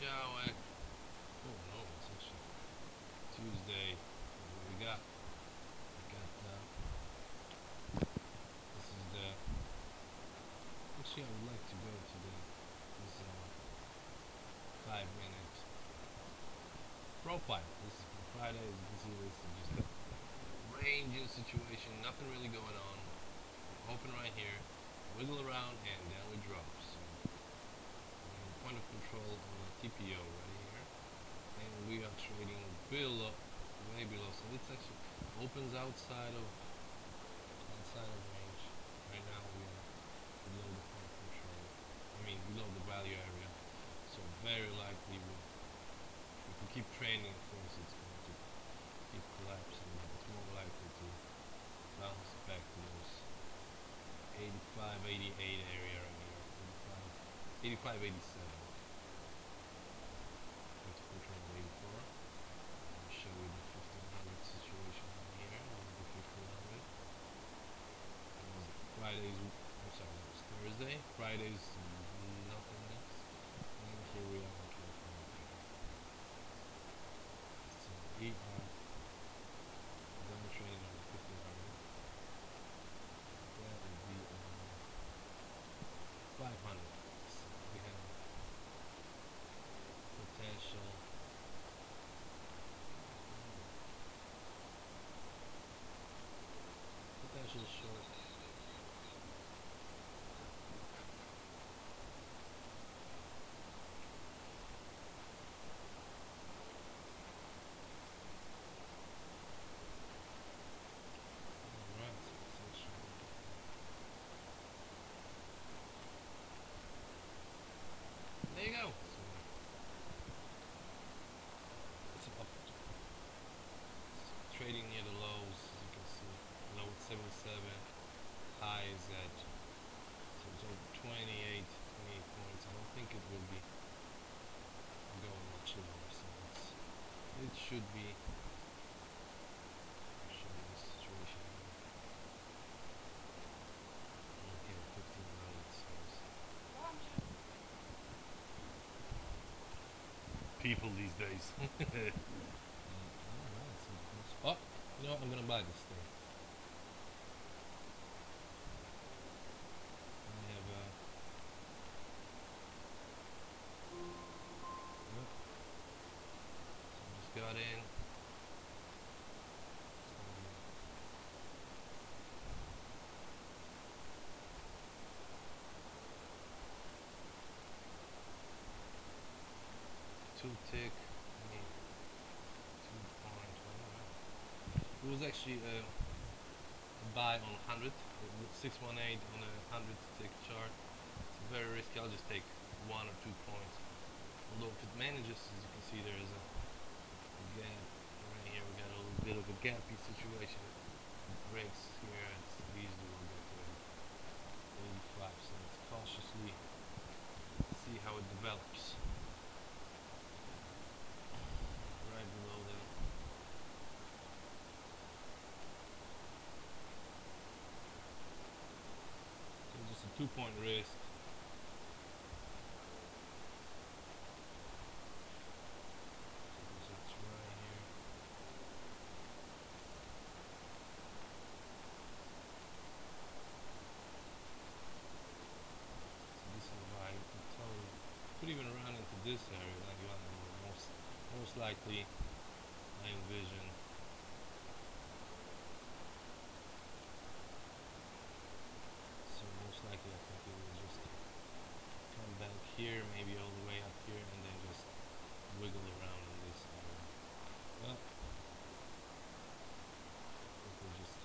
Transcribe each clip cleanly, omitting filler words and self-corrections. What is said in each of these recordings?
Chowak. Oh no, it's actually Tuesday. What we got? We got this is the. Actually, I would like to go to this 5 minute profile. This is for Friday. As you can see, this is just a ranging situation. Nothing really going on. Open right here. Wiggle around and down we drop. So point of control on the TPO right here, and we are trading below, way below. So it's actually opens outside of range. Right now we are below the point of control. I mean below the value area. So very likely if we keep trading, of course it's going to keep collapsing, but it's more likely to bounce back to those 85, 88 area right here. 85, 87. Point of control 84. I'll show you the 1500 situation right here. The 1500. Friday's, I'm sorry, that was Thursday. Friday's nothingness. And here we are in California. So we are done trading on the 1500. That would be 500. So we have potential short. Alright, so there you go. So it's up trading near the lows, as you can see. Low at 77, high is at, so it's over 28 points. I don't think it will be going much lower, so it should be. I'll show you the situation here. 1500. So people these days. Alright, so oh, you know what? I'm gonna buy this thing. I have yep. So I just got in. Two tick. I mean, 2 point. It was actually a buy on 100, 618 on a 100 tick chart. It's very risky. I'll just take 1 or 2 points. Although if it manages, as you can see, there is a gap right here. We got a little bit of a gappy situation. It breaks here. It's easily will get to 85. So let's cautiously see how it develops. Right below there. So just a 2 point risk. So it's right here. So this is why you can totally could even run into this area like you want. Most likely I envision. So most likely I think it will just come back here, maybe all the way up here, and then just wiggle around in this area. Well, I think we'll just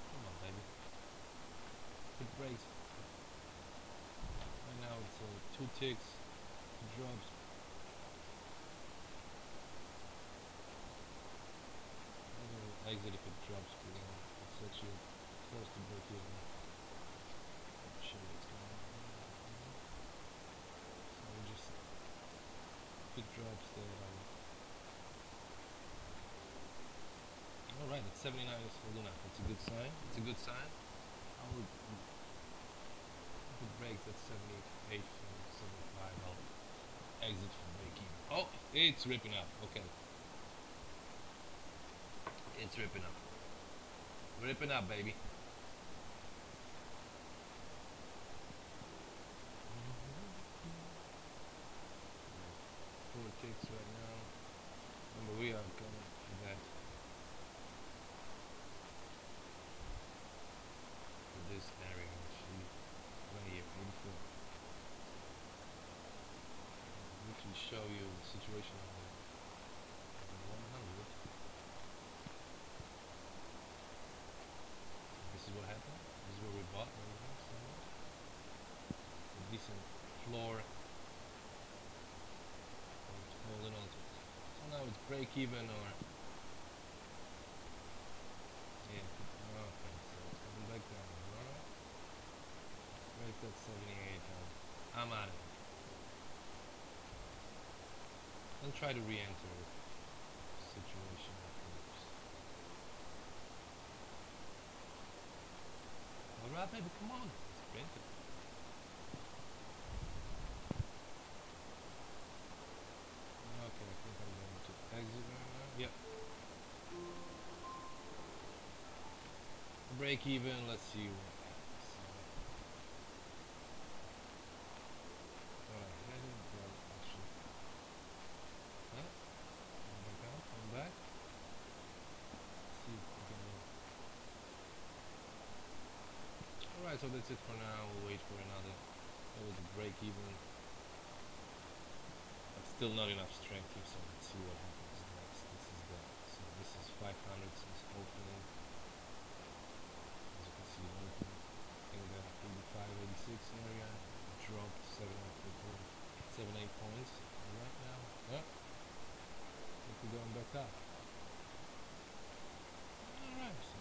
come on, baby. It breaks. Right now it's 2 ticks, drops. I'm gonna exit if it drops below. It's actually close to break even. Show you what's going on. So we just if it drops there, Alright, it's 79 is holding up. It's a good sign. It's a good sign. I will, if it breaks at 78 from 75, I'll exit for break even. Oh, it's ripping up. Okay. It's ripping up. Ripping up, baby. 4 ticks right now. Remember, we are going for that. For this area, actually. Right here, 84. I'll actually show you the situation on the 100. This is what happened. This is where we bought right here, somewhere. A decent floor. And it's holding on to it. So now it's break even or yeah, okay, so it's coming back down. Alright. Break that 78 down. I'm out of it. And try to re-enter the situation afterwards. Alright, baby, come on. Let's print it. Okay, I think I'm going to exit right now. Yep. Break even, let's see what happens. Alright, I didn't go actually. Huh? Come back out, come back. Let's see if we can. Alright, so that's it for now. We'll wait for another. That was a break even. But still not enough strength here, so let's see what happens next. This is 500 since opening. As you can see, it opened in the 85, 86 area. It dropped 7, 8 points. And right now, oh, we're going back up. Alright, so.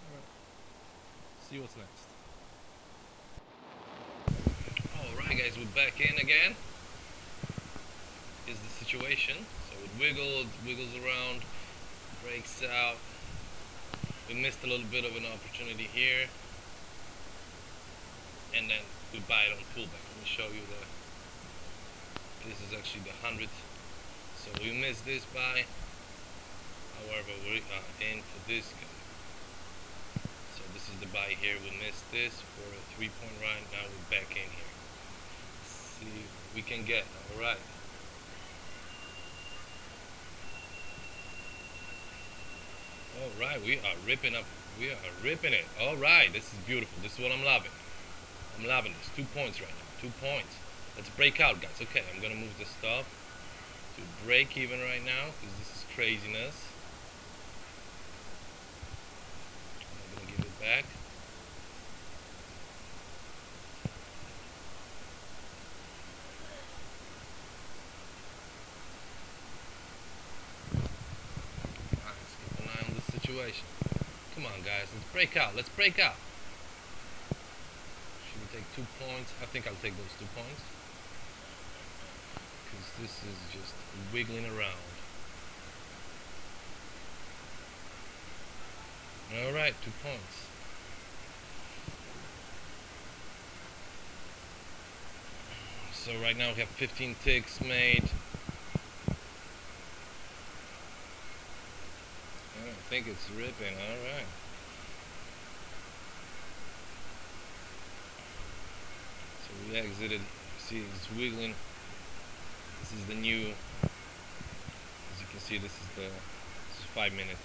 Alright. See what's next. Alright guys, we're back in again. Is the situation. So it wiggles around, breaks out. We missed a little bit of an opportunity here. And then we buy it on pullback. Let me show you this is actually the 100th. So we missed this buy. However, we are in for this guy. So this is the buy here. We missed this for a 3-point ride. Now we're back in here. Let's see what we can get. Alright. Alright, we are ripping up. We are ripping it. Alright, this is beautiful. This is what I'm loving. I'm loving this. 2 points right now. 2 points. Let's break out, guys. Okay, I'm gonna move the stuff to break even right now because this is craziness. I'm gonna give it back. Let's keep an eye on the situation. Come on, guys. Let's break out. Let's break out. Should we take 2 points? I think I'll take those 2 points. Because this is just wiggling around. Alright, 2 points. So right now we have 15 ticks made. I think it's ripping, alright. So we exited, see it's wiggling. This is the new, as you can see, this is 5 minutes.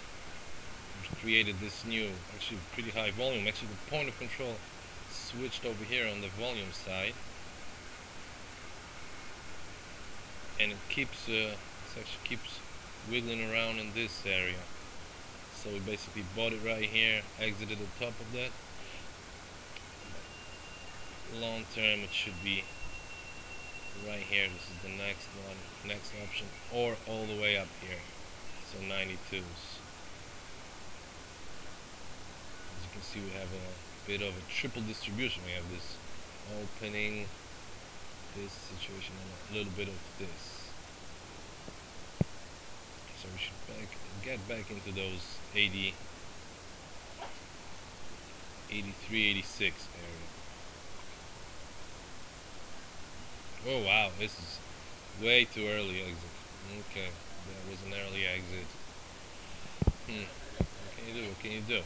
We created this new, actually pretty high volume. Actually the point of control switched over here on the volume side. And it keeps, it actually keeps wiggling around in this area. So we basically bought it right here, exited the top of that. Long term it should be right here. This is the next one, next option, or all the way up here. So 92s. As you can see, we have a bit of a triple distribution. We have this opening, this situation, and a little bit of this. So we should get back into those 80, 83, 86 area. Oh wow, this is way too early exit. Okay, that was an early exit. What can you do? What can you do?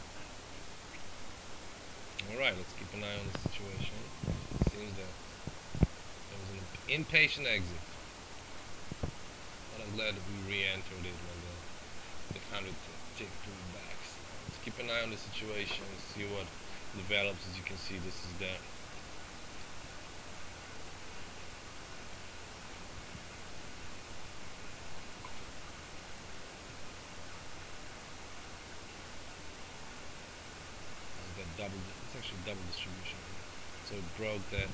Alright, let's keep an eye on the situation. It seems that there was an impatient exit. But I'm glad that we re-entered it when the 100 tick pullbacks. Let's keep an eye on the situation and see what develops. As you can see, this is the double. It's actually double distribution. So it broke that.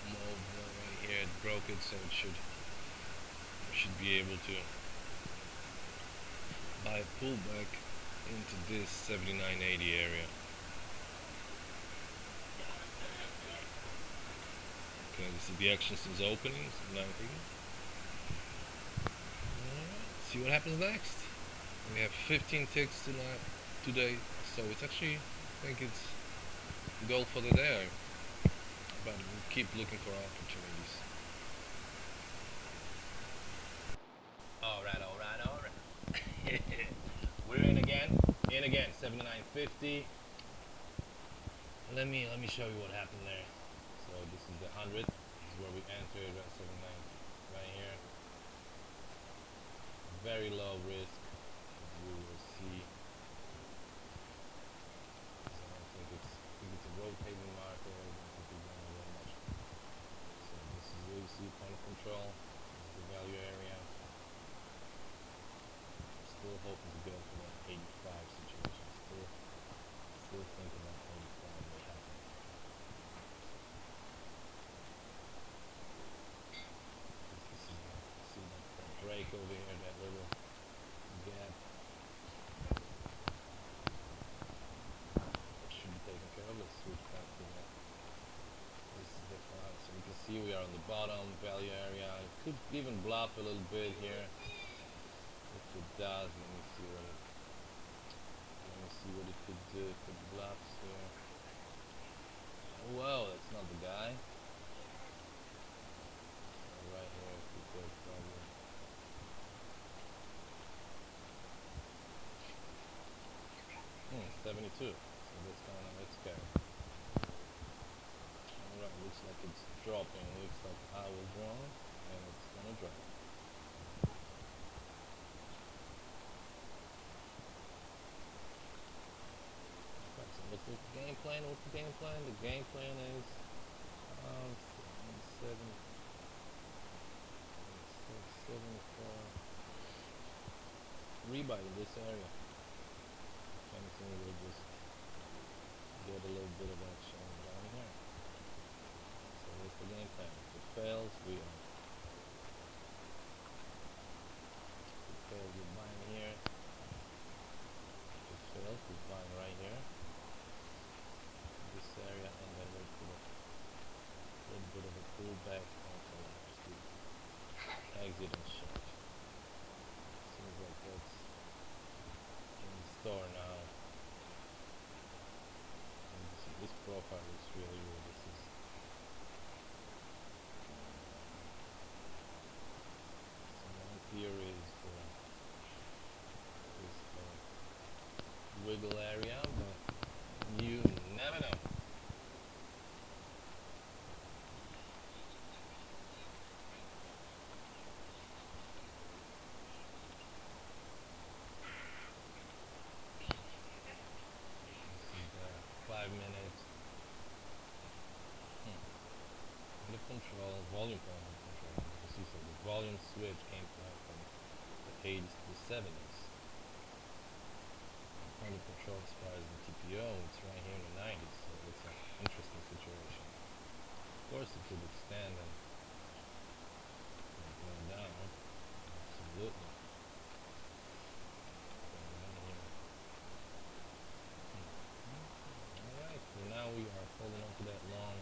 Low move right here. It broke it, so it should be able to buy a pullback into this 79.80 area. Okay, this is the action since opening, 90. See what happens next. We have 15 ticks today, so it's actually, I think it's goal for the day. But we'll keep looking for opportunities. Alright. We're in again, 79.50. Let me show you what happened there. So this is the 100. This is where we entered at 79 right here. Very low risk, as you will see. So I think it's a rotating marker. I don't think it's going very much. So this is where you see point of control. This is the value area. Still hoping to go for that 85 situation. Still thinking that 85 may happen. This is see that break over here, that little gap. Should be taken care of. Let's switch back to that. This is the front. So you can see we are on the bottom value area. It could even bluff a little bit here. If it does, let me see what it could do. If it bluffs here. Oh, wow, that's not the guy. Right here, if we go probably. 72. So that's kind of scary. Alright, looks like it's dropping. Looks like I was wrong, and it's gonna drop. So what's the game plan? The game plan is 74 rebuy in this area. If anything, we'll just get a little bit of action down here. So that's the game plan. If it fails, we are. If it fails, we're buying here. If it fails, we're buying right here. This area, and then we'll put a little bit of a pullback and collapse to exit and short. Seems like that's in the store now. And this profile is really good. This is so my theory is for this wiggle area, but you never know. This is the 5 minutes under control, volume point under control. You can see so the volume switch came from the 80s to the 70s. Under control as far as the TPO, it's right here in the 90s, so it's an interesting situation. Of course, it could extend and go down, absolutely. Alright, so now we are holding on to that long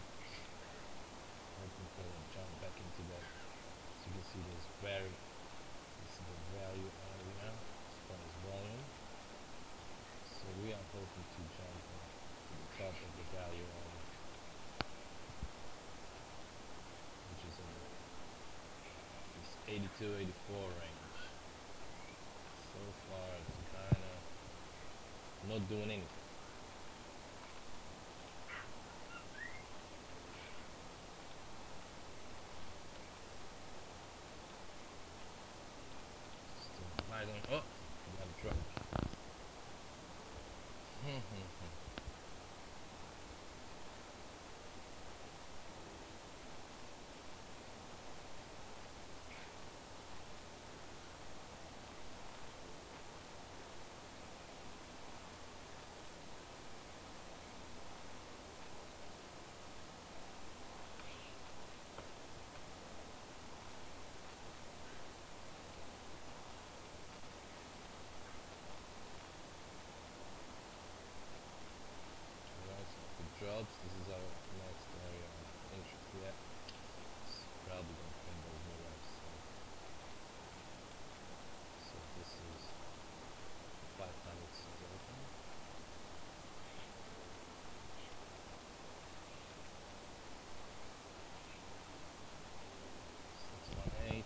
hoping to jump to the top of the value on, which is in this 82, 84 range. So far, it's kind of not doing anything. Still high on. Oh, got a drop. Alright, so if it drops, this is our next area of interest. Yeah, it's probably gonna print those new reps. So this is 500 is open. 618. 6.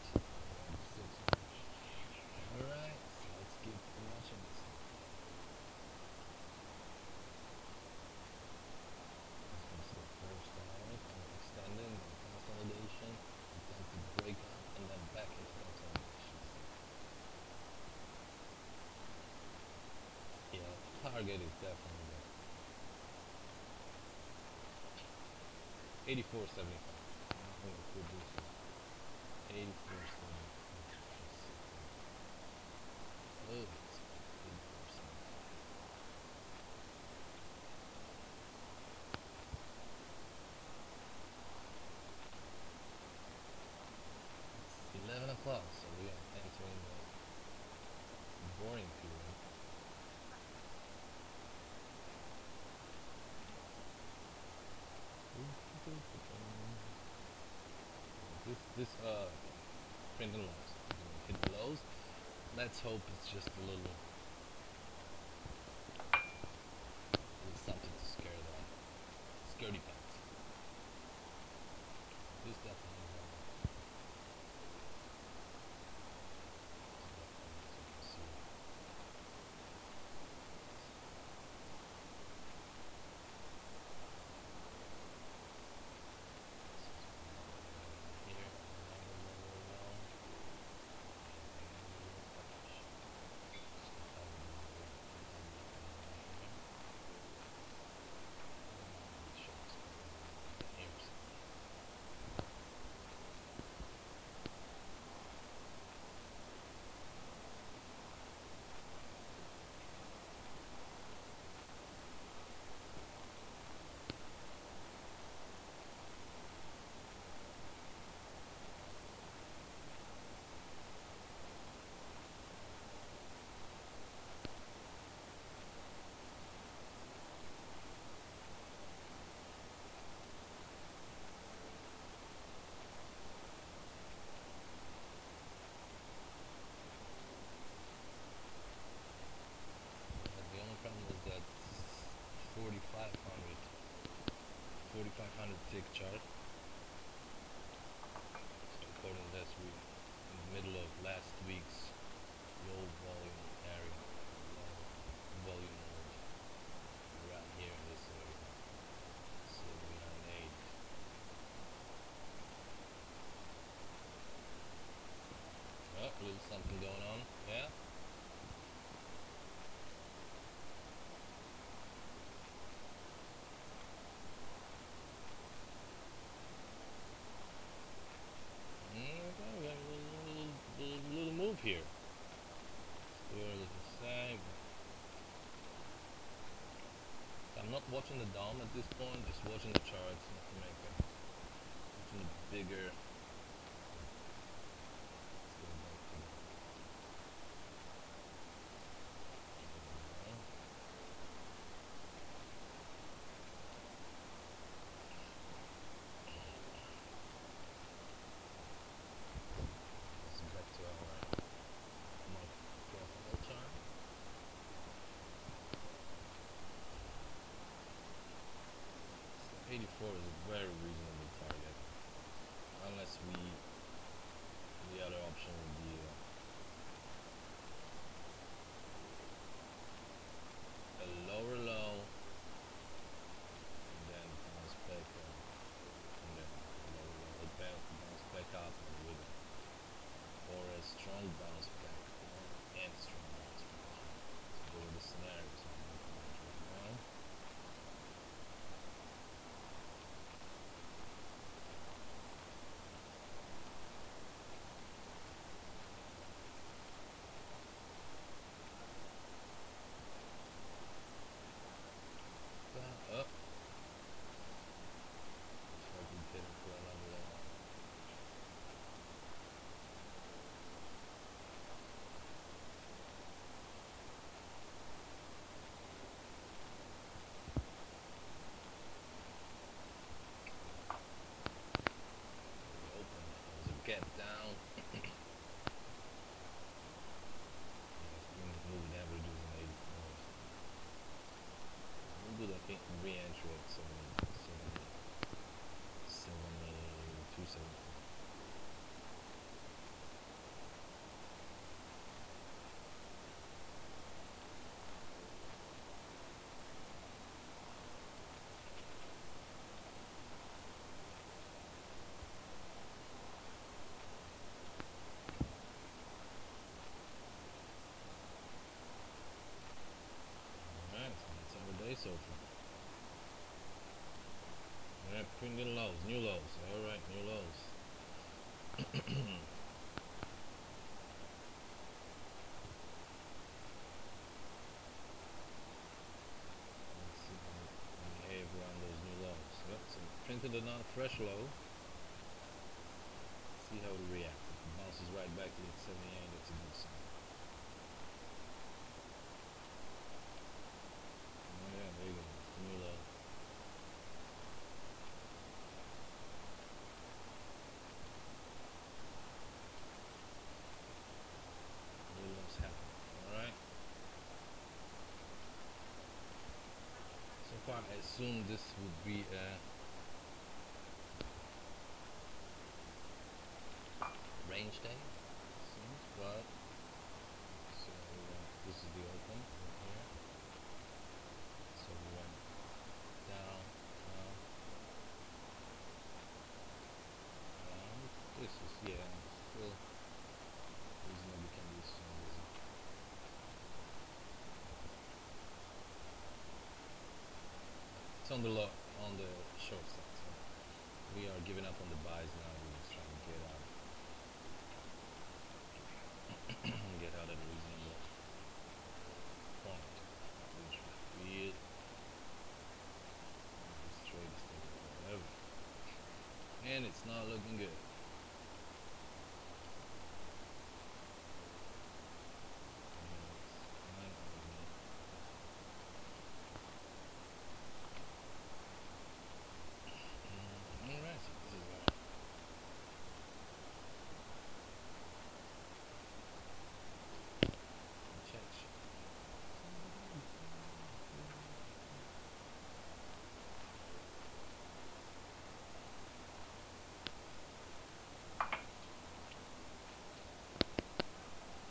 Alright, so let's keep watching this. This was the first dynamic and extending, then consolidation, attempted breakout, and then back into consolidation. Yeah, target is definitely there. 84.75. I think it's good this one. 84.75. Oh, it's 84.75. 11 o'clock, so we are entering the boring period. This print and lows. Hit the lows. Let's hope it's just a little something to scare the scaredy pants. This definitely is as you can see. Here, the only problem is that 4500 tick chart. So according to this, we in the middle of last week's low volume area, low volume node, around here in this area. So behind 8. Oh, a little something going on. Yeah. Okay, we have a little move here. Too early to say. I'm not watching the DOM at this point, just watching the charts, not to make a watching the bigger. Let's go back to the let's go back to our market profile chart. 84 is a very reasonable target, unless the other option would be a lower low and then bounce back from there. Lower low, bounce back up with it, or a strong bounce back and strong bounce back. So those are the scenarios I'm looking at right now. Up. Looks like we're heading for another level. Open. There's a gap down. Moving averages in 84. We'll do the re-entry at 270. Alright, so that's our day so far. Alright, printing lows, new lows. Alright, new lows. Let's see how we behave around those new lows. Yep, so printed another fresh low. See how it reacts. If it bounces right back to that 78, that's a good sign. Oh yeah, there you go. New low. New lows happen. Alright. So far I assume this would be a range day, seems, but so this is the open right here. So we went down, down, down. This is still reasonably can be seen. It's on the short side. So we are giving up on the buys now. We're just trying to get out. Get out at a reasonable point. Which we this trade is taking forever. And it's not looking good. Alright, so this is check.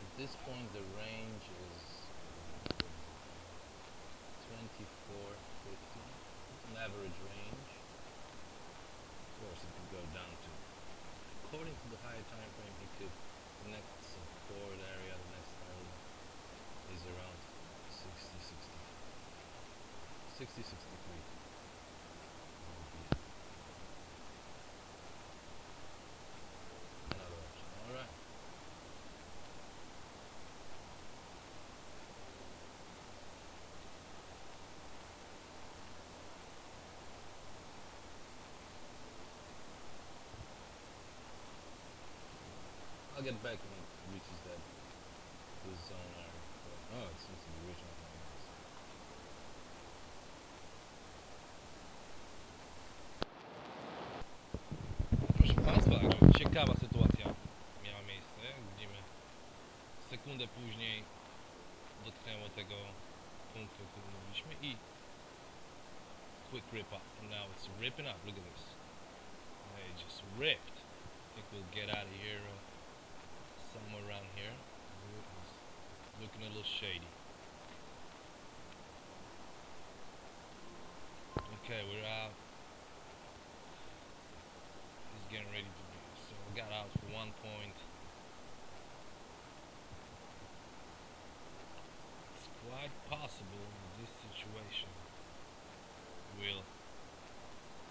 At this point the range is 24.50. It's an average range. Of course it could go down to, according to the higher time frame, it could, the next support area, the next area is around 60, 63. Another option. Alright. I'll get back when it reaches this zone area. Oh, it seems to be reaching it now. Proszę Państwa, ciekawa sytuacja miała miejsce. Widzimy, sekundę później dotknęło tego punktu, o którym mówiliśmy, i quick rip up, and now it's ripping up. Look at this. It just ripped. I think we'll get out of here somewhere around here. It's looking a little shady. Okay, we're out. It's getting ready to be. So we got out for 1 point. It's quite possible in this situation will.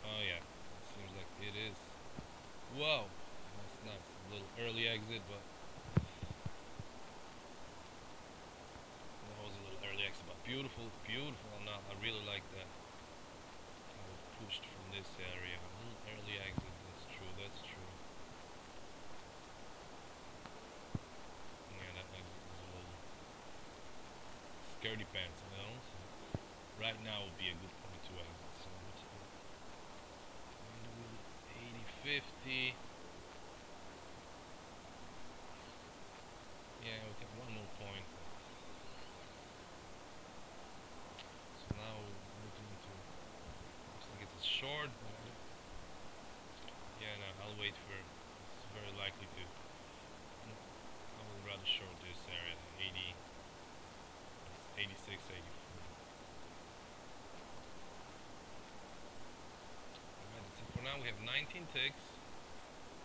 Oh yeah, it seems like it is. Whoa, that's nice. A little early exit, but that was a little early exit, but beautiful, beautiful. Now I really like that. How it pushed from this area. A little early exit. That's true. That's true. Yeah, that exit was a little scaredy pants, you know. So right now would be a good point to exit. So what's it? 80, 50. Yeah, we got one more point. So now we're looking into. I think it's a short. Yeah, no, I'll wait for. It's very likely to. I would rather short this area. 80, 86, 84. Alright, that's it for now. We have 19 ticks.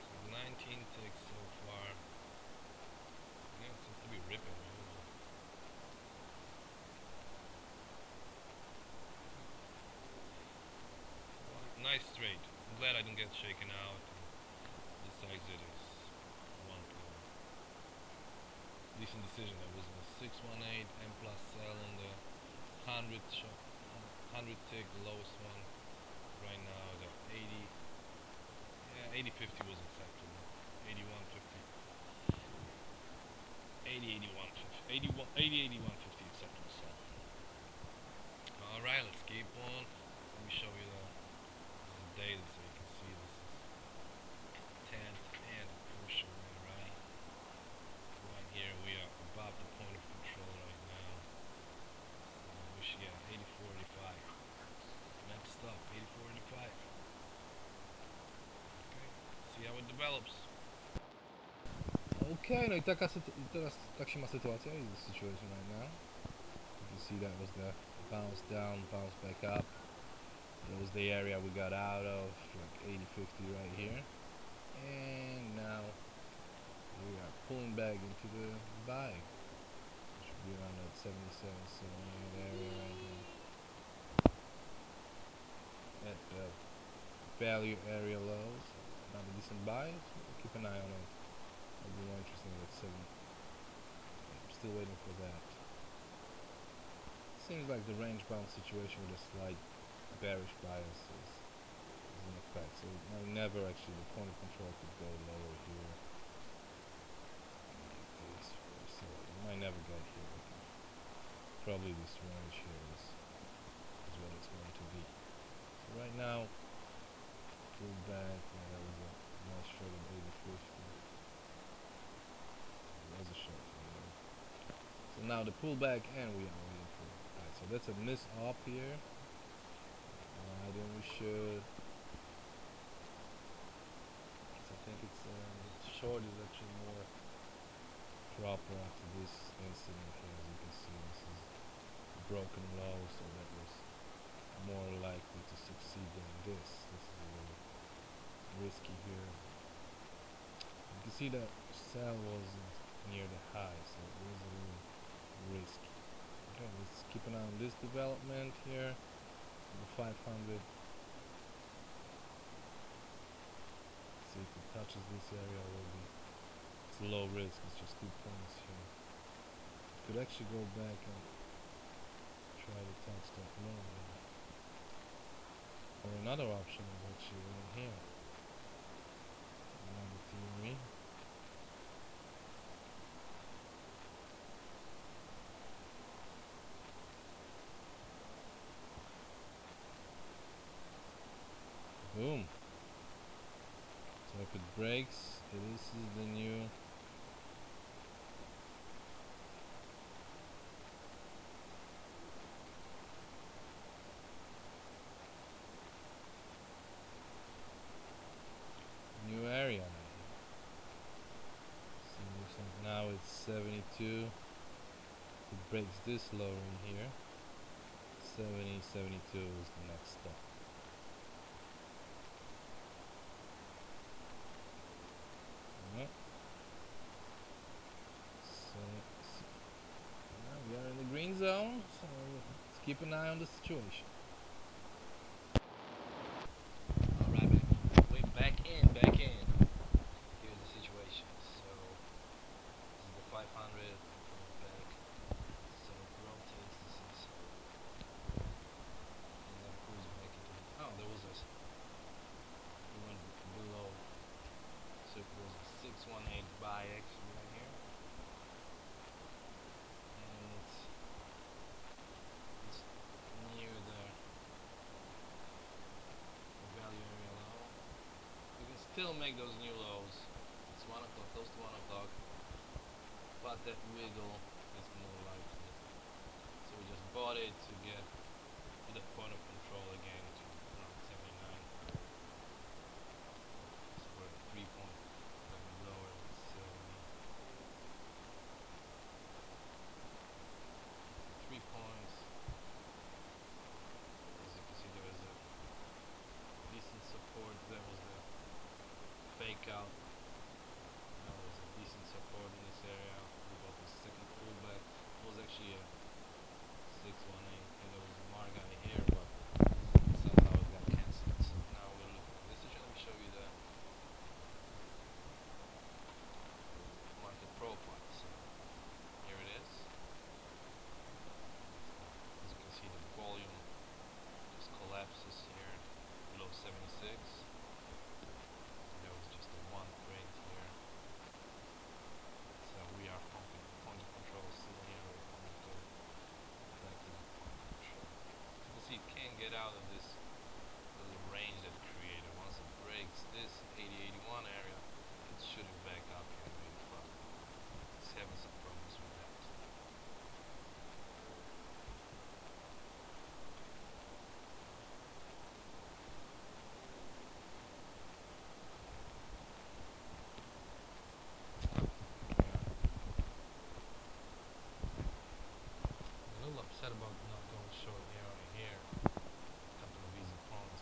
So 19 ticks so far. Yeah, it seems to be ripping. Really. Nice straight. I'm glad I didn't get shaken out. This exit is 1 point. Decent decision. That was a 618 M plus sell on the 100 tick, the lowest one. Right now the 80. Yeah, 80.50 was acceptable. 81.50. 80, 81.50 acceptable sell. Alright, let's keep on. Let me show you the data so you can see this is 10th and crucial there, right? Right here we are about the point of control right now. So we should get 84.85. Next up, 84.85. Okay, see how it develops. Okay, no i teraz tak się ma sytuacja. Is the situation right now. You can see that was the bounce down, bounce back up. That was the area we got out of, like 80.50 right here. And now we are pulling back into the buy. It should be around that 77, 78 area right here. At the value area lows. Not a decent buy, so keep an eye on it. It'll be more interesting at 7. I'm still waiting for that. Seems like the range bound situation with a slight bearish bias is in effect. So now never actually the point of control could go lower here. Like this, so it might never get here. Probably this range here is what it's going to be. So right now, pull back. Yeah, that was a nice short of 80.50. It was a short. So now the pullback, and we are waiting for it. Right, so that's a miss up here. Then we should. So I think it's short is actually more proper after this incident here. As you can see, this is a broken low, so that was more likely to succeed than this. This is a little risky here. You can see that sell wasn't near the high, so it was a little risky. Okay, let's keep an eye on this development here. The 500. See if it touches this area already. It's low risk, it's just 2 points here. Could actually go back and try to touch that low there. Or another option is actually right here. Another theory. Boom. So if it breaks, this is the new breaks this lower in here. 70, 72 is the next step. Alright. So now we are in the green zone, so let's keep an eye on the situation. Alright, man. We're back in, back in. Here's the situation. So this is the 500 back. So it rotates. This is and then cruise back into. Oh, there was a. We went below. So it was a 618 buy actually right here, and it's near the value area low. You can still make those new lows. It's 1 o'clock, close to 1 o'clock, but that wiggle is more likely. So we just bought it to get to the point of control again to around 79. So we're 3 point lower than 70. 3 points. As you can see, there was a decent support. That was the fake out. Now there's a decent support in this area. We got the second pullback. It was actually a 618, and there was a mark out here, but somehow it got cancelled. So now we're looking at this. Let me show you the market profile. So here it is. As you can see, the volume just collapses here below 76. There was just a one trade here. So we are pumping point of control still here. We're going to go back to the point of control. You can see it can't get out of this little range that it created. Once it breaks this 80-81 area, it's shooting back up here, but it's having some problems with that. A little upset about not going short here or here. A couple of easy pawns.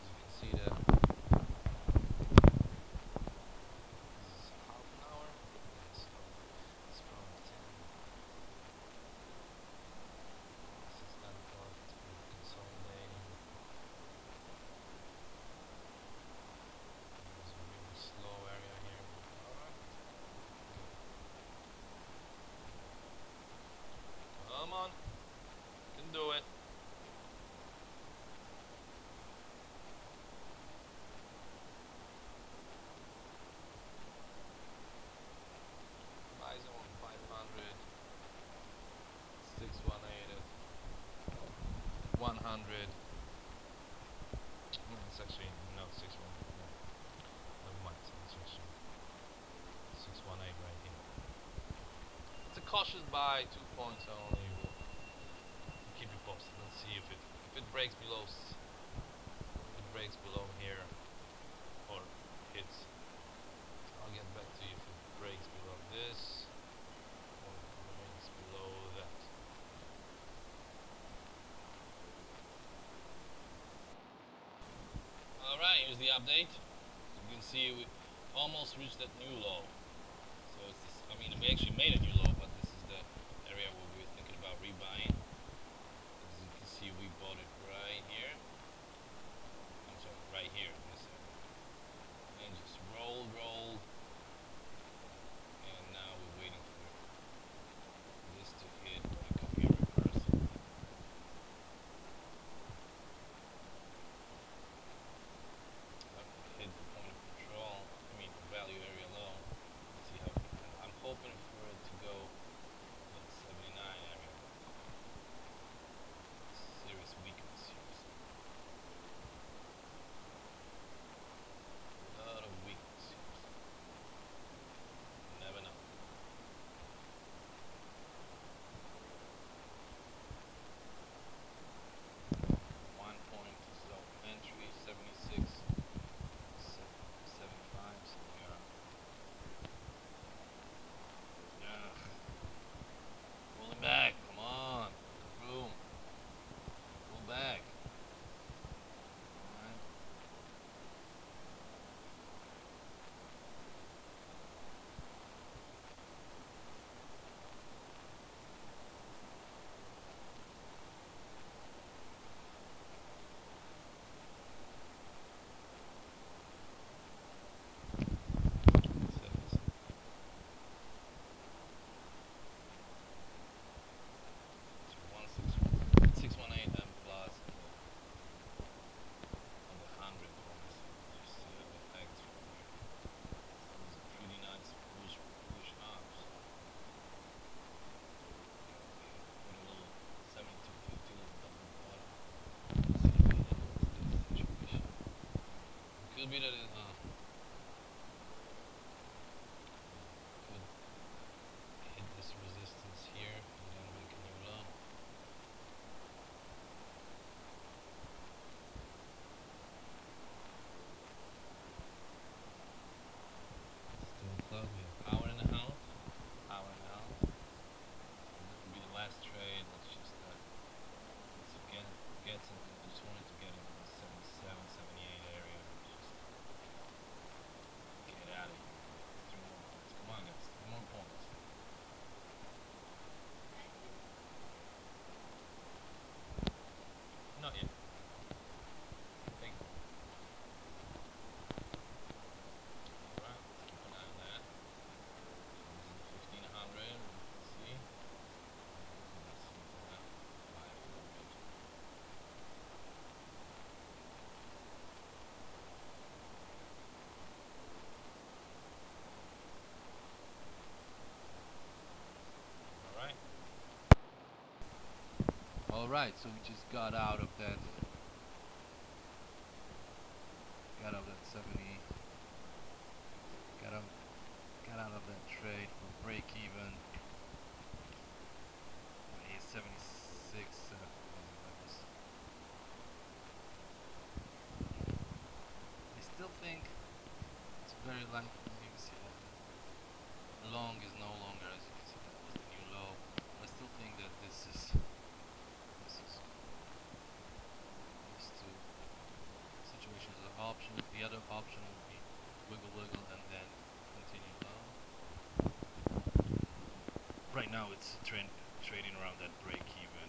As you can see that this is half an hour. Yeah, so it's from 10. This is 10 o'clock. It's been consolidating. There's a really slow area here. Alright. Come on. You can do it. Buy zone 500. 618 at 100. No, it's actually not 618. No. Never mind. It's actually 618 right here. It's a cautious buy, 2 points only. We'll keep you posted. Let's see if it breaks below here or hits. I'll get back to you if it breaks below this or remains below that. Alright, here's the update. As you can see, we almost reached that new low. So it's this, I mean, we actually made a new low, but this is the area where we were thinking about rebuying. As you can see, we bought it right here. I'm sorry, right here in this area. And just rolled, and now we're waiting for this to hit back up here, reverse. Hit the point of control. I mean, value area low. Let's see how. I'm hoping for it to go could be that it could hit this resistance here and then make a new low. Still close. We have hour and a half. Hour and a half. And that could be the last trade. Let's get something. I just wanted to get into the 77, 78 area. Just get out of here. 3 more points. Come on, guys. 3 more points. Not yet. Thank you. Alright, let's keep an eye on that. So this is the 1500. Let's see. Let's see that. 500. Alright. Alright, so we just got out of that 70, got out of that trade for break even. He's 76. I still think it's very like you can see that long is no longer, as you can see, that was the new low. I still think that these two situations are options. The other option would be wiggle wiggle and then continue low. Right now it's trading around that break even.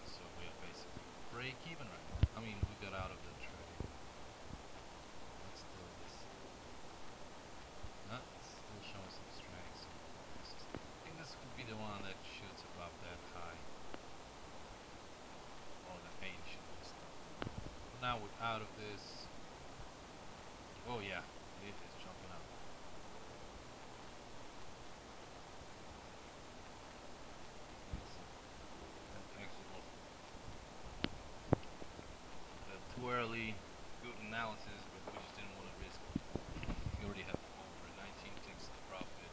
So we are basically break even right now. I mean, we got out of the trade. Let's do this. It's still showing some strength. So I think this could be the one that shoots above that high. Or the 80 should be stuff. Now we're out of this. Oh yeah, it is jumping up. Too early, good analysis, but we just didn't want to risk it. We already have over 19 ticks of profit.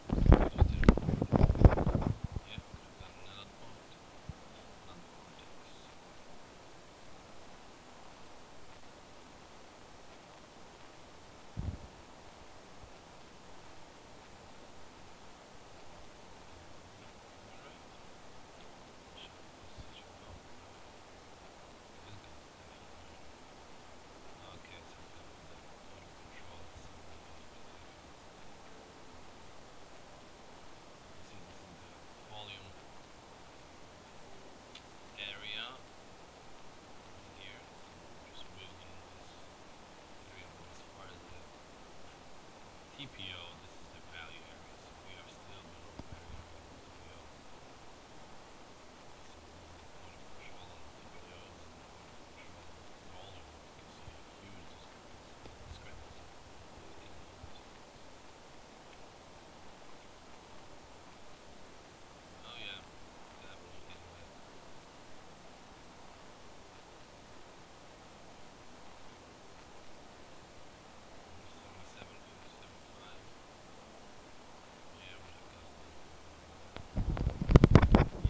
We just didn't want to risk it. Yeah, could have done another point. Another 4 ticks. TPO, this is the value area, so we are still below the value area of TPO. So point of control on the TPOs, point of control on the volume. You can see a huge discrepancy. 1500. Oh yeah, definitely hitting that. 77, 75. Yeah, what have got?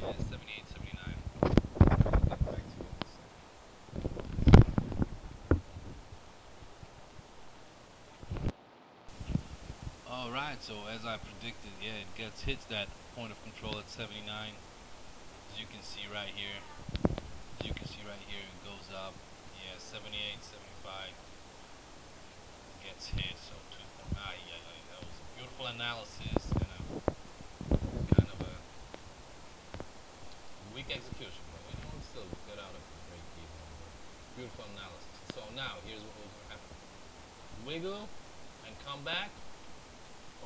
Yeah, 78, 79. I'll get back to you in a second. Alright, so as I predicted, yeah, it hits that point of control at 79. As you can see right here. It goes up. Yeah, 78, 75. Gets hit, so 2 point. Yeah, that was a beautiful analysis and kind of a weak execution, but you know, still got out of the break even. Beautiful analysis. So now here's what will happen: wiggle and come back,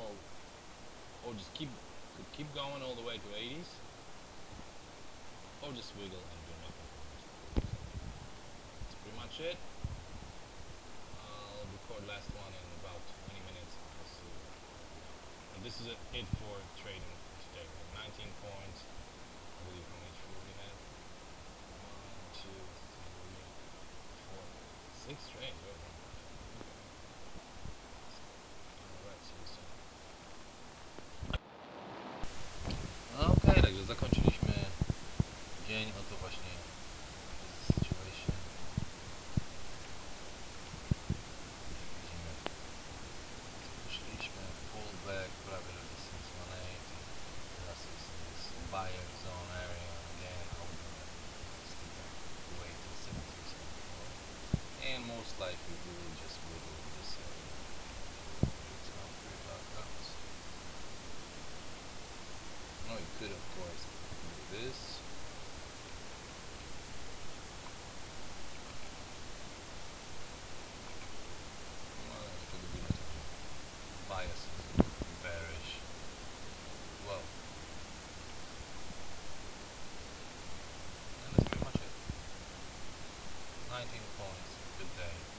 or just keep going all the way to 80s, or just wiggle and do nothing for the rest of the week. That's pretty much it. I'll record last one in about 20 minutes. We'll see. And this is it for trading today. We have 19 points. I believe how many trades we had. 1, Six trades, oh my god. Alright, see you soon. Okej, także zakończyliśmy dzień, oto właśnie is the situation. Widzimy, poszliśmy pullback prawie że do 618 i teraz jest this buyer zone area again, holding it still way to 7674 and most likely we will just wiggle in this area. It's not pretty black dots. No, you could of course do this. Well, it could be that bias is bearish. Well, and that's pretty much it. 19 points, good day.